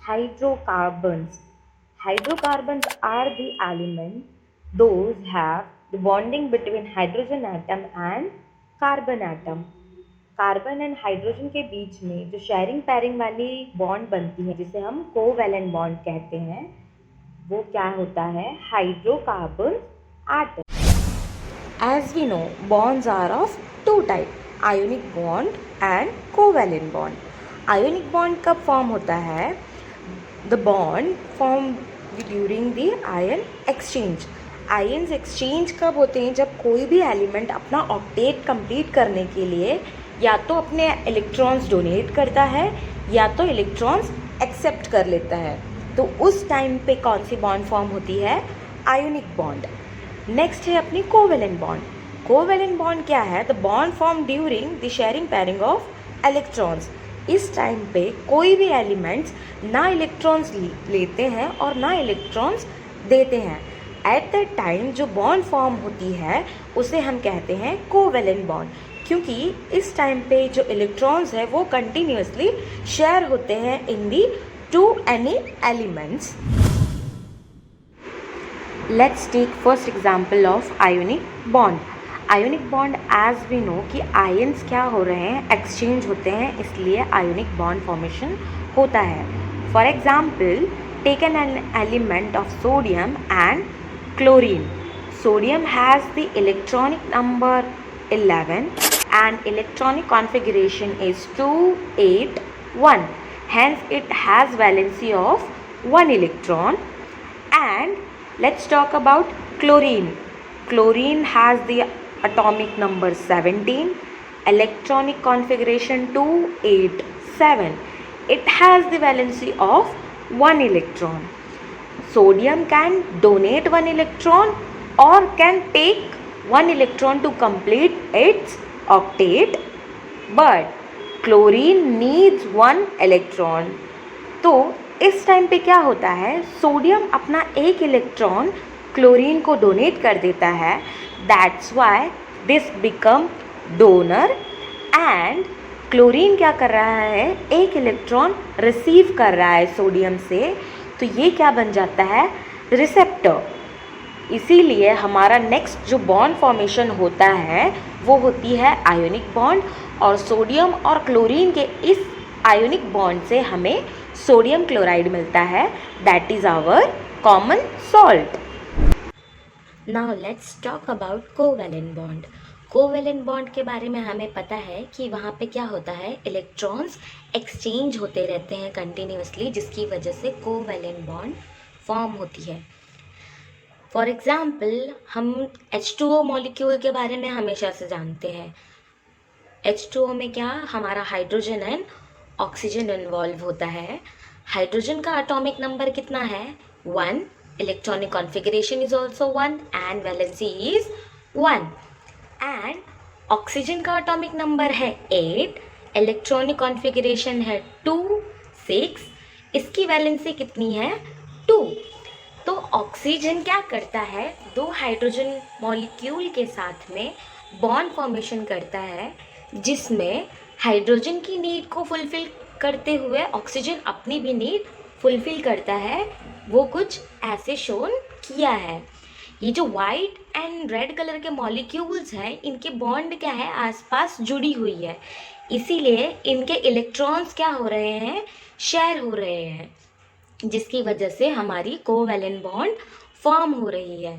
hydrocarbons. Hydrocarbons are the element those have the bonding between hydrogen atom and carbon atom. Carbon and hydrogen के बीच में जो sharing pairing वाली bond बनती है जिसे हम कोवैलेंट बॉन्ड कहते हैं, वो क्या होता है? Hydrocarbon atom. As we know, bonds are of two types, ionic bond and covalent bond. Ionic bond कब फॉर्म होता है? The bond formed during the ion exchange. Ions exchange कब होते हैं? जब कोई भी एलिमेंट अपना ऑक्टेट कंप्लीट करने के लिए या तो अपने इलेक्ट्रॉन्स डोनेट करता है या तो इलेक्ट्रॉन्स एक्सेप्ट कर लेता है, तो उस टाइम पे कौन सी बॉन्ड फॉर्म होती है? Ionic bond. नेक्स्ट है अपनी कोवेलेंट बॉन्ड. कोवेलेंट बॉन्ड क्या है? The bond form during the sharing pairing of electrons. इस टाइम पे कोई भी एलिमेंट्स ना इलेक्ट्रॉन्स लेते हैं और ना इलेक्ट्रॉन्स देते हैं. एट दैट टाइम जो बॉन्ड फॉर्म होती है उसे हम कहते हैं कोवेलेंट बॉन्ड, क्योंकि इस टाइम पे जो इलेक्ट्रॉन्स है वो कंटिन्यूसली शेयर होते हैं in the two any elements. Let's take first example of ionic bond. Ionic bond as we know कि आयन्स क्या हो रहे हैं? एक्सचेंज होते हैं, इसलिए आयोनिक बॉन्ड फॉर्मेशन होता है. For example, take an element of sodium and chlorine. Sodium has the electronic number 11 and electronic configuration is 281. Hence it has valency of 1 electron. And let's talk about chlorine. Chlorine has the atomic number 17, electronic configuration 287. It has the valency of 1 electron. Sodium can donate 1 electron or can take 1 electron to complete its octet, but chlorine needs 1 electron. तो इस time पे क्या होता है? Sodium अपना एक electron chlorine को donate कर देता है. That's why this become donor. And chlorine क्या कर रहा है? एक इलेक्ट्रॉन रिसीव कर रहा है सोडियम से, तो ये क्या बन जाता है? रिसेप्टर. इसीलिए हमारा नेक्स्ट जो बॉन्ड फॉर्मेशन होता है वो होती है आयोनिक बॉन्ड, और सोडियम और क्लोरीन के इस आयोनिक बॉन्ड से हमें सोडियम क्लोराइड मिलता है. That is our common salt. Now let's talk about covalent bond. Covalent bond के बारे में हमें पता है कि वहाँ पे क्या होता है? इलेक्ट्रॉन्स एक्सचेंज होते रहते हैं कंटिन्यूसली, जिसकी वजह से कोवैलेंट बॉन्ड फॉर्म होती है. फॉर एग्ज़ाम्पल, हम H2O मॉलिक्यूल के बारे में हमेशा से जानते हैं. H2O में क्या? हमारा हाइड्रोजन एंड ऑक्सीजन इन्वॉल्व होता है. हाइड्रोजन का एटॉमिक नंबर कितना है? 1. Electronic configuration is also 1 and valency is 1. And oxygen का एटॉमिक नंबर है 8, इलेक्ट्रॉनिक कॉन्फ़िगरेशन है 2, 6. इसकी वैलेंसी कितनी है? 2. तो ऑक्सीजन क्या करता है? दो हाइड्रोजन मॉलिक्यूल के साथ में बॉन्ड फॉर्मेशन करता है, जिसमें हाइड्रोजन की नीड को फुलफिल करते हुए ऑक्सीजन अपनी भी नीड फुलफिल करता है. वो कुछ ऐसे शोन किया है. ये जो वाइट एंड रेड कलर के मॉलिक्यूल्स हैं, इनके बॉन्ड क्या है? आसपास जुड़ी हुई है, इसीलिए इनके इलेक्ट्रॉन्स क्या हो रहे हैं? शेयर हो रहे हैं, जिसकी वजह से हमारी कोवैलेंट बॉन्ड फॉर्म हो रही है.